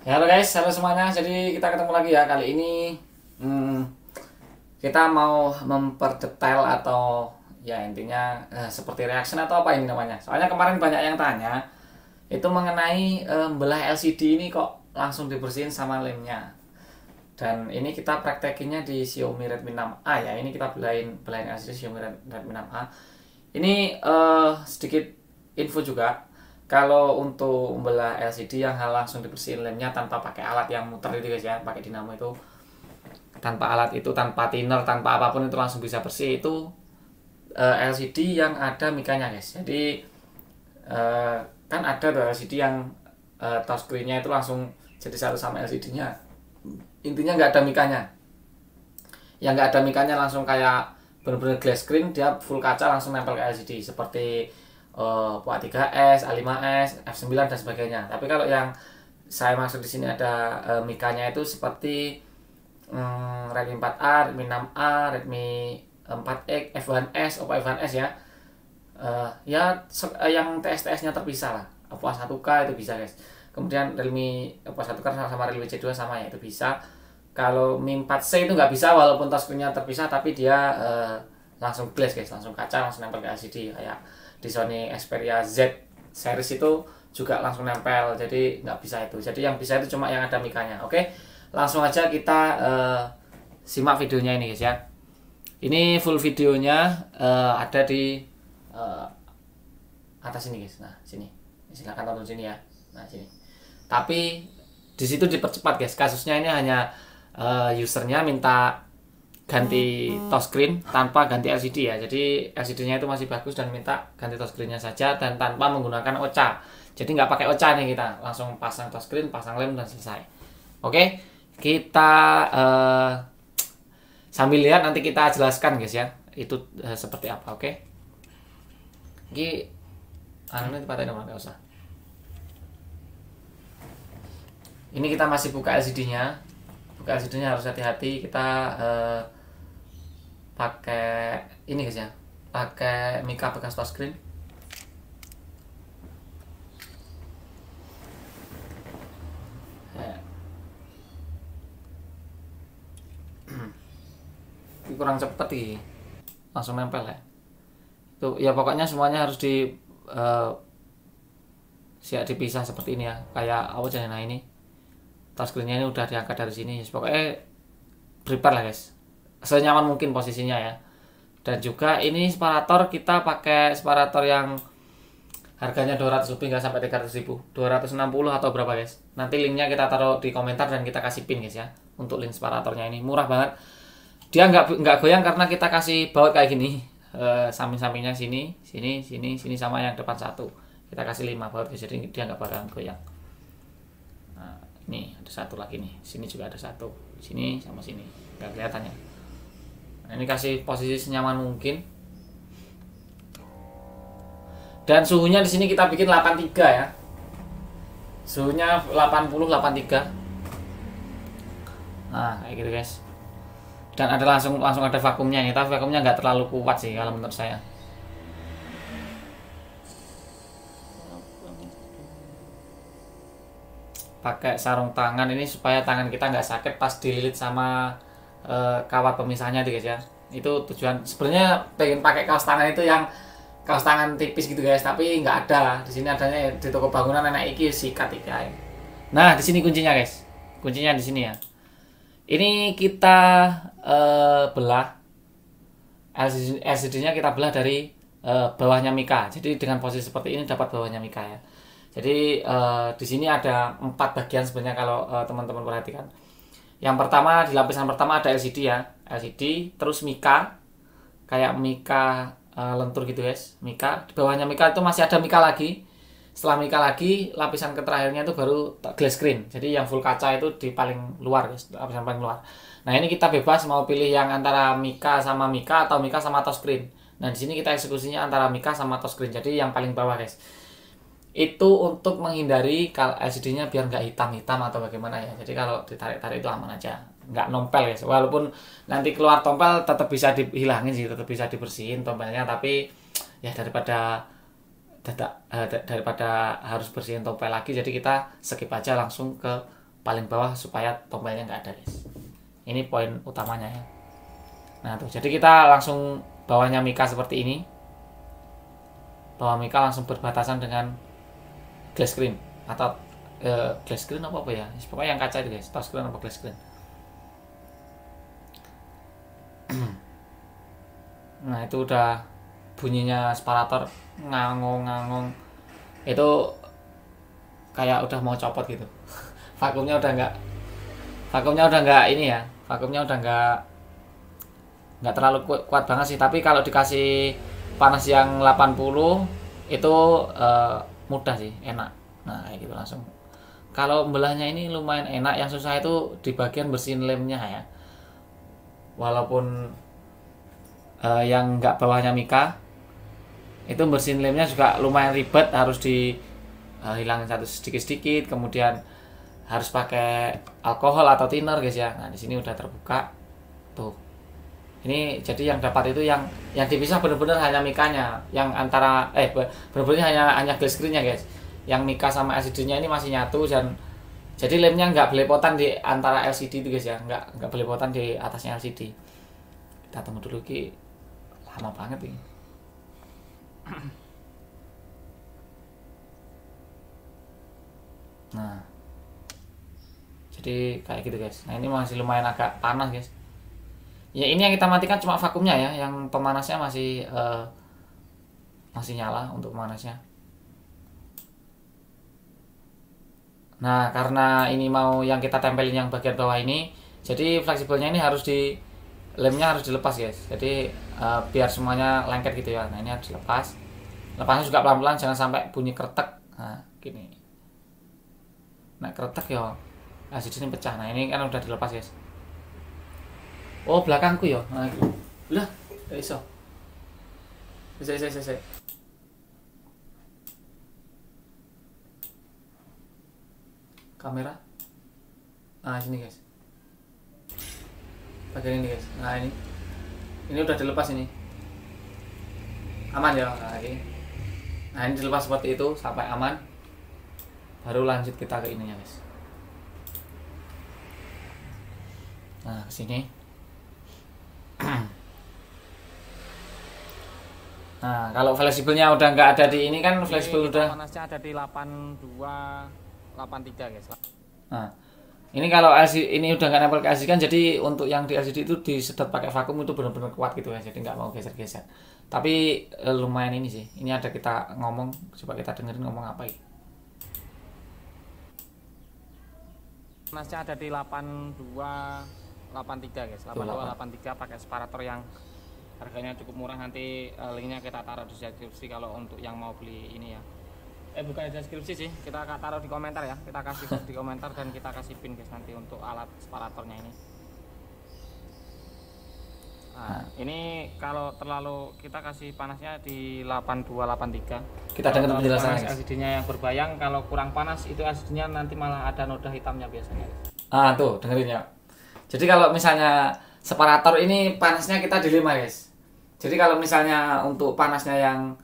Ya, halo guys, halo semuanya. Jadi kita ketemu lagi ya kali ini. hmm, kita mau memperdetail atau ya intinya seperti reaction atau apa ini namanya. Soalnya kemarin banyak yang tanya itu mengenai belah LCD ini kok langsung dibersihin sama lemnya. Dan ini kita praktekinnya di Xiaomi Redmi 6A ya. Ini kita belahin LCD Xiaomi Redmi 6A. Ini sedikit info juga. Kalau untuk membelah LCD yang langsung dibersihin lemnya tanpa pakai alat yang muter itu guys ya, pakai dinamo itu, tanpa alat itu, tanpa thinner, tanpa apapun itu langsung bisa bersih itu LCD yang ada mikanya guys. Jadi kan ada tuh LCD yang touchscreen-nya itu langsung jadi satu sama LCD-nya. Intinya nggak ada mikanya. Yang nggak ada mikanya langsung kayak bener-bener glass screen, dia full kaca langsung nempel ke LCD seperti A3s, A5s, F9 dan sebagainya. Tapi kalau yang saya maksud di sini ada mikanya itu seperti Redmi 4A, Redmi 6A, Redmi 4X, F1s, Oppo F1s ya. Yang TS-TS-nya terpisah lah. Oppo A1K itu bisa guys. Kemudian Realme Oppo A1K sama Realme C2 sama ya, itu bisa. Kalau Mi 4C itu nggak bisa walaupun touchscreen-nya terpisah, tapi dia langsung glass guys, langsung kaca, langsung nempel ke LCD. Kayak di Sony Xperia Z series itu juga langsung nempel, jadi nggak bisa itu. Jadi yang bisa itu cuma yang ada mikanya. Oke, langsung aja kita simak videonya ini guys ya. Ini full videonya ada di atas ini guys. Nah sini, silakan tonton sini ya. Nah sini. Tapi di situ dipercepat guys. Kasusnya ini hanya usernya minta ganti touchscreen tanpa ganti LCD ya. Jadi LCD-nya itu masih bagus dan minta ganti touchscreen-nya saja dan tanpa menggunakan OCA. Jadi nggak pakai OCA nih, kita langsung pasang touchscreen, pasang lem dan selesai. Oke, kita sambil lihat nanti kita jelaskan guys ya. Itu seperti apa, oke? Ini ini dipatahin nggak usah. Ini kita masih buka LCD-nya. Buka LCD-nya harus hati-hati, kita pakai ini guys ya, pakai Mika bekas touchscreen. Ini kurang cepet nih, langsung nempel ya. Tuh ya, pokoknya semuanya harus siap dipisah seperti ini ya. Kayak apa aja. Nah ini touchscreen-nya ini udah diangkat dari sini. Pokoknya prepare lah guys, senyaman mungkin posisinya ya. Dan juga ini separator, kita pakai separator yang harganya 200 lebih, nggak sampai 300 ribu, 260 atau berapa guys. Nanti linknya kita taruh di komentar dan kita kasih pin guys ya, untuk link separatornya. Ini murah banget, dia nggak goyang karena kita kasih baut kayak gini. Samping-sampingnya sini sama yang depan satu kita kasih 5 baut guys, jadi dia nggak bakalan goyang. Nah ini ada satu lagi nih, sini juga ada satu, sini sama sini nggak kelihatan ya. Nah, ini kasih posisi senyaman mungkin. Dan suhunya di sini kita bikin 83 ya. Suhunya 83. Nah, kayak gitu guys. Dan ada langsung ada vakumnya nih. Tapi vakumnya nggak terlalu kuat sih kalau menurut saya. Pakai sarung tangan ini supaya tangan kita nggak sakit pas dililit sama kawat pemisahnya tuh guys ya. Itu tujuan sebenarnya, pengen pakai kaos tangan itu yang kaos tangan tipis gitu guys, tapi nggak ada. Di sini adanya di toko bangunan anak iki sikat iki. Nah di sini kuncinya guys, kuncinya di sini ya. Ini kita belah LCD-nya, kita belah dari bawahnya mika. Jadi dengan posisi seperti ini dapat bawahnya mika ya. Jadi di sini ada 4 bagian sebenarnya kalau teman-teman perhatikan. Yang pertama, di lapisan pertama ada LCD ya, LCD, terus mika, kayak mika lentur gitu guys, mika. Di bawahnya mika itu masih ada mika lagi. Setelah mika lagi, lapisan terakhirnya itu baru glass screen. Jadi yang full kaca itu di paling luar guys, lapisan paling luar. Nah ini kita bebas mau pilih yang antara mika sama mika atau mika sama touchscreen. Nah di sini kita eksekusinya antara mika sama touchscreen. Jadi yang paling bawah guys. Itu untuk menghindari kalau LCD-nya biar nggak hitam-hitam atau bagaimana ya. Jadi kalau ditarik-tarik itu aman aja, nggak nompel ya. Walaupun nanti keluar tompel tetap bisa dihilangin sih, tetap bisa dibersihin tompelnya. Tapi ya daripada daripada harus bersihin tompel lagi, jadi kita skip aja langsung ke paling bawah supaya tombelnya nggak ada guys. Ini poin utamanya ya. Nah tuh, jadi kita langsung bawahnya Mika seperti ini. Bawah Mika langsung berbatasan dengan glass screen atau glass screen apa ya, pokoknya yang kaca itu guys, touch screen apa glass screen. Nah itu udah bunyinya separator ngangong-ngangong, itu kayak udah mau copot gitu. vakumnya udah nggak ini ya, vakumnya udah nggak terlalu kuat banget sih. Tapi kalau dikasih panas yang 80 itu mudah sih, enak. Nah kayak gitu langsung. Kalau belahnya ini lumayan enak, yang susah itu di bagian bersihin lemnya ya. Walaupun yang nggak bawahnya Mika itu bersihin lemnya juga lumayan ribet, harus dihilangin satu sedikit-sedikit, kemudian harus pakai alkohol atau thinner guys ya. Nah di sini udah terbuka tuh. Ini jadi yang dapat itu yang dipisah benar-benar hanya Mikanya, yang antara benar-benar hanya glass screen-nya guys. Yang Mika sama LCD-nya ini masih nyatu, dan jadi lemnya nggak belepotan di antara LCD itu guys ya, nggak belepotan di atasnya LCD. Kita tunggu dulu ki, lama banget ini. Nah, jadi kayak gitu guys. Nah ini masih lumayan agak panas guys. Ya ini yang kita matikan cuma vakumnya ya, yang pemanasnya masih nyala untuk pemanasnya. Nah karena ini mau yang kita tempelin yang bagian bawah ini, jadi fleksibelnya ini lemnya harus dilepas guys. Jadi biar semuanya lengket gitu ya. Nah ini harus dilepas. Lepasnya juga pelan-pelan, jangan sampai bunyi kretek. Nah gini. Nah kretek ya, LCD ini pecah. Nah ini kan udah dilepas guys. Oh belakangku ya. Nah, lah, gak iso. Bisa. Kamera. Nah sini guys. Bagian ini guys. Nah ini udah dilepas ini. Aman ya. Nah ini dilepas seperti itu sampai aman. Baru lanjut kita ke ininya guys. Nah kesini. Nah kalau fleksibelnya udah nggak ada di ini kan, fleksibel udah panasnya ada di 82 83 guys. Nah ini kalau LCD ini udah nggak nempel ke LCD kan, jadi untuk yang di LCD itu disedot pakai vakum itu benar-benar kuat gitu ya, jadi nggak mau geser-geser. Tapi lumayan ini sih, ini ada kita ngomong, coba kita dengerin ngomong apa ini. Panasnya ada di 82 83 guys, 82 83 pakai separator yang harganya cukup murah. Nanti linknya kita taruh di deskripsi kalau untuk yang mau beli ini ya. Bukan di deskripsi sih, kita taruh di komentar ya, kita kasih di komentar dan kita kasih pin guys nanti untuk alat separatornya ini. Nah, ini kalau terlalu kita kasih panasnya di 82 83. Kita dengar penjelasannya. LCD-nya yang berbayang, kalau kurang panas itu LCD-nya nanti malah ada noda hitamnya biasanya. Ah tuh dengerin ya. Jadi kalau misalnya separator ini panasnya kita dilema guys. Jadi kalau misalnya untuk panasnya yang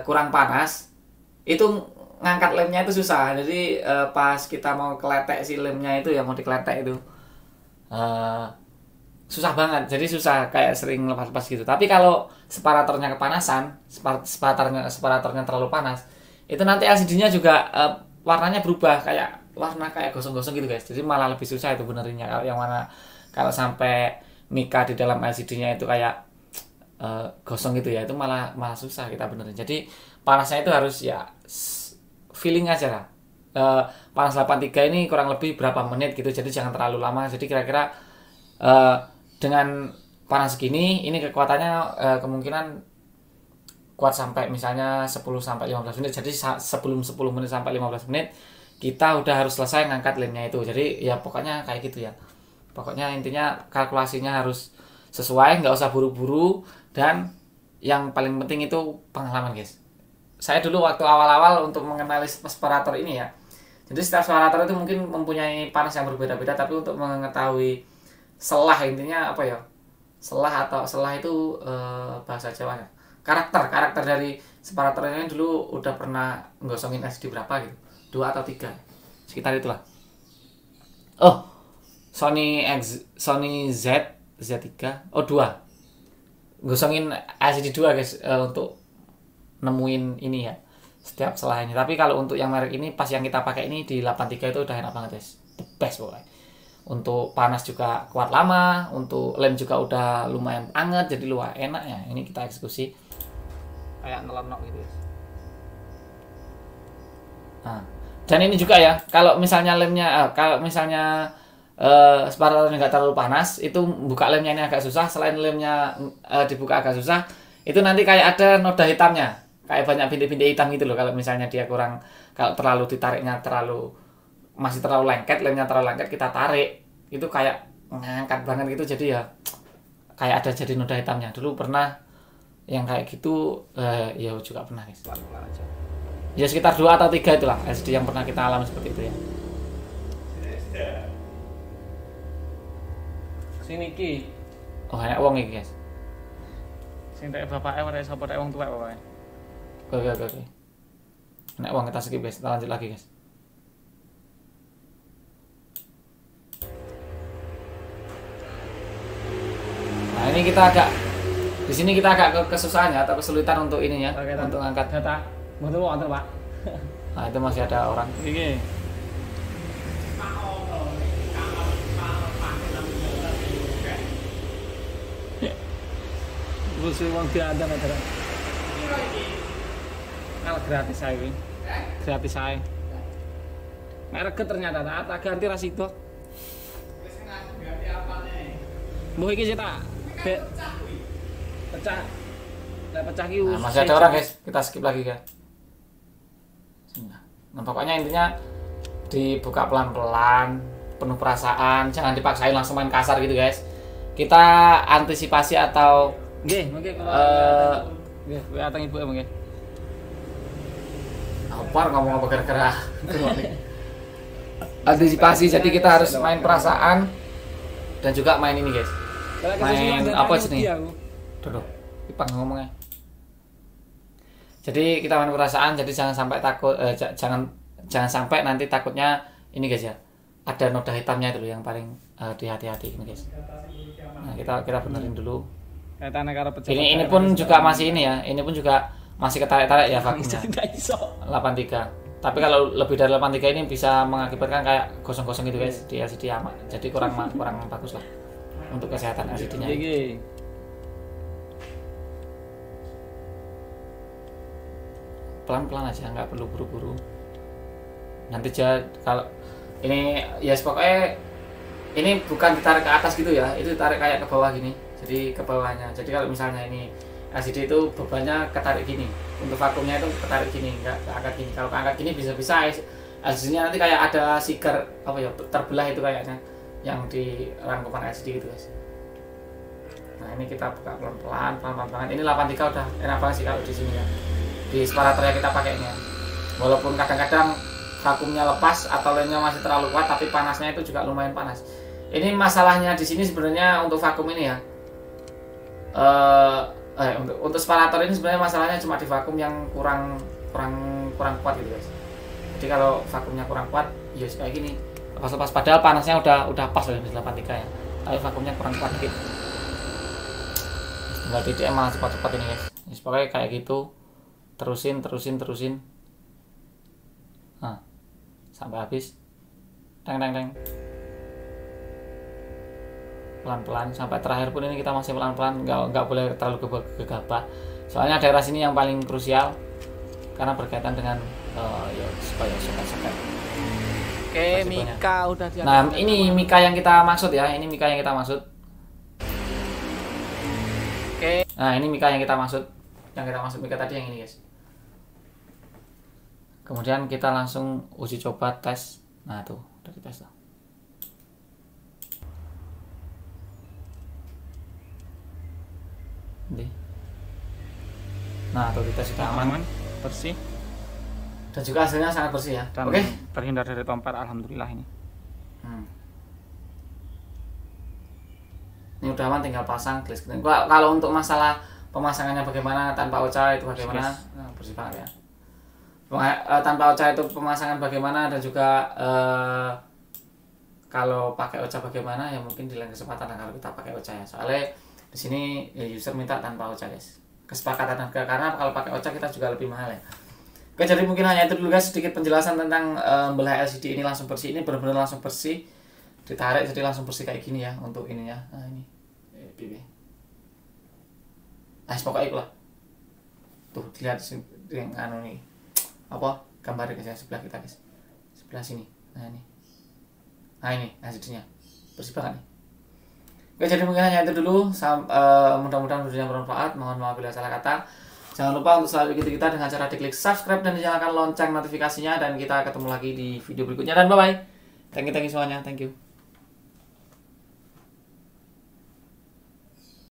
kurang panas, itu ngangkat lemnya itu susah. Jadi pas kita mau keletek si lemnya itu ya, mau dikeletek itu susah banget. Jadi susah, kayak sering lepas-lepas gitu. Tapi kalau separatornya kepanasan, separatornya terlalu panas, itu nanti LCD-nya juga warnanya berubah, warna kayak gosong-gosong gitu guys. Jadi malah lebih susah itu benerinnya. Kalau yang mana kalau sampai Mika di dalam LCD-nya itu kayak gosong gitu ya, itu malah susah kita benerin. Jadi panasnya itu harus ya feeling aja lah. Panas 83 ini kurang lebih berapa menit gitu, jadi jangan terlalu lama. Jadi kira-kira dengan panas segini, ini kekuatannya kemungkinan kuat sampai misalnya 10 sampai 15 menit. Jadi sebelum 10 menit sampai 15 menit kita udah harus selesai ngangkat lemnya itu. Jadi ya pokoknya kayak gitu ya. Pokoknya intinya kalkulasinya harus sesuai, nggak usah buru-buru, dan yang paling penting itu pengalaman guys. Saya dulu waktu awal-awal untuk mengenali separator ini ya, jadi setiap separator itu mungkin mempunyai panas yang berbeda-beda, tapi untuk mengetahui selah, intinya apa ya, selah itu bahasa Jawa ya, karakter dari separatornya dulu udah pernah nggosongin LCD berapa gitu, 2 atau 3 sekitar itulah. Oh, Sony Z3. Oh, 2. Gosongin LCD 2 guys, untuk nemuin ini ya. Setiap selainnya. Tapi kalau untuk yang merek ini pas yang kita pakai ini di 83 itu udah enak banget guys. The best pokoknya. Untuk panas juga kuat lama, untuk lem juga udah lumayan anget, jadi lumayan enak ya. Ini kita eksekusi kayak nelonok gitu guys. Nah, dan ini juga ya, kalau misalnya lemnya separatornya nggak terlalu panas, itu buka lemnya ini agak susah. Selain lemnya dibuka agak susah, itu nanti kayak ada noda hitamnya, kayak banyak bintik-bintik hitam gitu loh. Kalau misalnya dia kurang, kalau terlalu ditariknya masih terlalu lengket, lemnya terlalu lengket, kita tarik itu kayak ngangkat banget gitu. Jadi ya kayak ada jadi noda hitamnya. Dulu pernah yang kayak gitu, ya juga pernah guys. Pelan-pelan aja. Ya sekitar 2 atau 3 itulah SD yang pernah kita alami seperti itu ya. Sini ki. Oh, enak wong iki guys. Sing tek bapake ora iso tek wong tuwek pokoke. Oke. Enak wong, kita skip guys, kita lanjut lagi guys. Nah, ini kita di sini kita agak kesusahan ya, atau kesulitan untuk ininya, untuk angkat. Data. Mboten wonten, Pak. Nah, itu masih ada orang. Iki. Busu wong diandang ada. Al gratis ae kuwi. Gratis ae. Merek ternyata tak ganti ras itu. Wis ganti apane? Mbok iki sih tak. Pecah. Lah pecah ki. Nah, masih ada orang guys, kita skip lagi guys. Nah, pokoknya intinya dibuka pelan-pelan, penuh perasaan, jangan dipaksain langsung main kasar gitu guys. Kita antisipasi atau nggih, mungkin kalau nggih, datang ibu mungkin. Apa ngomong apa gara-gara antisipasi, jadi kita harus main perasaan dan juga main ini guys. Main apa sih nih? Tuh, Ipang ngomongnya. Jadi kita main perasaan, jadi jangan sampai takut, jangan sampai nanti takutnya ini guys ya. Ada noda hitamnya itu yang paling hati-hati ini guys. Nah, kita benerin dulu. Ini pun juga masih ini ya. Ini pun juga masih ketarik-tarik ya vakumnya. 83. Tapi kalau lebih dari 83 ini bisa mengakibatkan kayak gosong-gosong gitu guys di LCD amat. Jadi kurang bagus lah untuk kesehatan LCD-nya. Pelan-pelan aja, nggak perlu buru-buru. Nanti aja kalau ini ya pokoknya ini bukan ditarik ke atas gitu ya, itu ditarik kayak ke bawah gini. Jadi ke bawahnya. Jadi kalau misalnya ini LCD itu bebannya ketarik gini, untuk vakumnya itu ketarik gini, nggak keangkat gini. Kalau keangkat gini bisa-bisa LCD-nya nanti kayak ada sigar apa ya, terbelah itu kayaknya yang di rangkuman LCD gitu guys. Nah, ini kita buka pelan-pelan banget. Ini 83 udah enak banget sih kalau di sini ya. Di separator yang kita pakainya. Walaupun kadang-kadang vakumnya lepas atau lemnya masih terlalu kuat, tapi panasnya itu juga lumayan panas. Ini masalahnya di sini sebenarnya untuk vakum ini ya. Untuk separator ini sebenarnya masalahnya cuma di vakum yang kurang kuat gitu guys. Jadi kalau vakumnya kurang kuat, ya kayak gini. Lepas padahal panasnya udah pas loh di 83 ya. Tapi vakumnya kurang kuat dikit. Tinggal DDM malah cepat-cepat ini guys. Pokoknya kayak gitu. Terusin. Nah, sampai habis. Teng. Pelan-pelan sampai terakhir pun ini kita masih pelan-pelan, nggak boleh terlalu gegabah. Soalnya daerah sini yang paling krusial karena berkaitan dengan supaya soket. Oke, mika udah diangkat. Nah, ini mika yang kita maksud ya, ini mika yang kita maksud. Oke. Nah, ini mika yang kita maksud. Yang kita maksud mika tadi yang ini guys. Kemudian kita langsung uji coba tes. Nah, tuh udah dites tuh. Nah, tuh kita sudah aman, bersih, dan juga hasilnya sangat bersih ya. Oke. Terhindar dari tompet, alhamdulillah ini. Ini udah aman, tinggal pasang glass cleaning. Kalau untuk masalah pemasangannya bagaimana tanpa OCA itu bagaimana? Nah, bersih banget ya. Tanpa OCA itu pemasangan bagaimana, dan juga kalau pakai OCA bagaimana ya mungkin di lain kesempatan kalau kita pakai OCA ya. Soalnya di sini ya user minta tanpa OCA guys. Kesepakatan harga karena kalau pakai OCA kita juga lebih mahal ya. Oke, jadi mungkin hanya itu dulu guys, sedikit penjelasan tentang belah LCD ini langsung bersih. Ini benar-benar langsung bersih. Ditarik jadi langsung bersih kayak gini ya untuk ininya. Nah, ini. Nah, pokoknya itulah. Tuh, dilihat yang anu nih. Apa? Gambar guys ya sebelah kita guys. Sebelah sini. Nah, ini. Nah, ini LCD-nya. Bersih banget nih. Oke, jadi mungkin hanya itu dulu. Mudah-mudahan videonya bermanfaat. Mohon maaf bila salah kata. Jangan lupa untuk selalu ikuti kita dengan cara diklik subscribe dan dinyalakan lonceng notifikasinya. Dan kita ketemu lagi di video berikutnya. Dan bye-bye. Thank you semuanya. Thank you.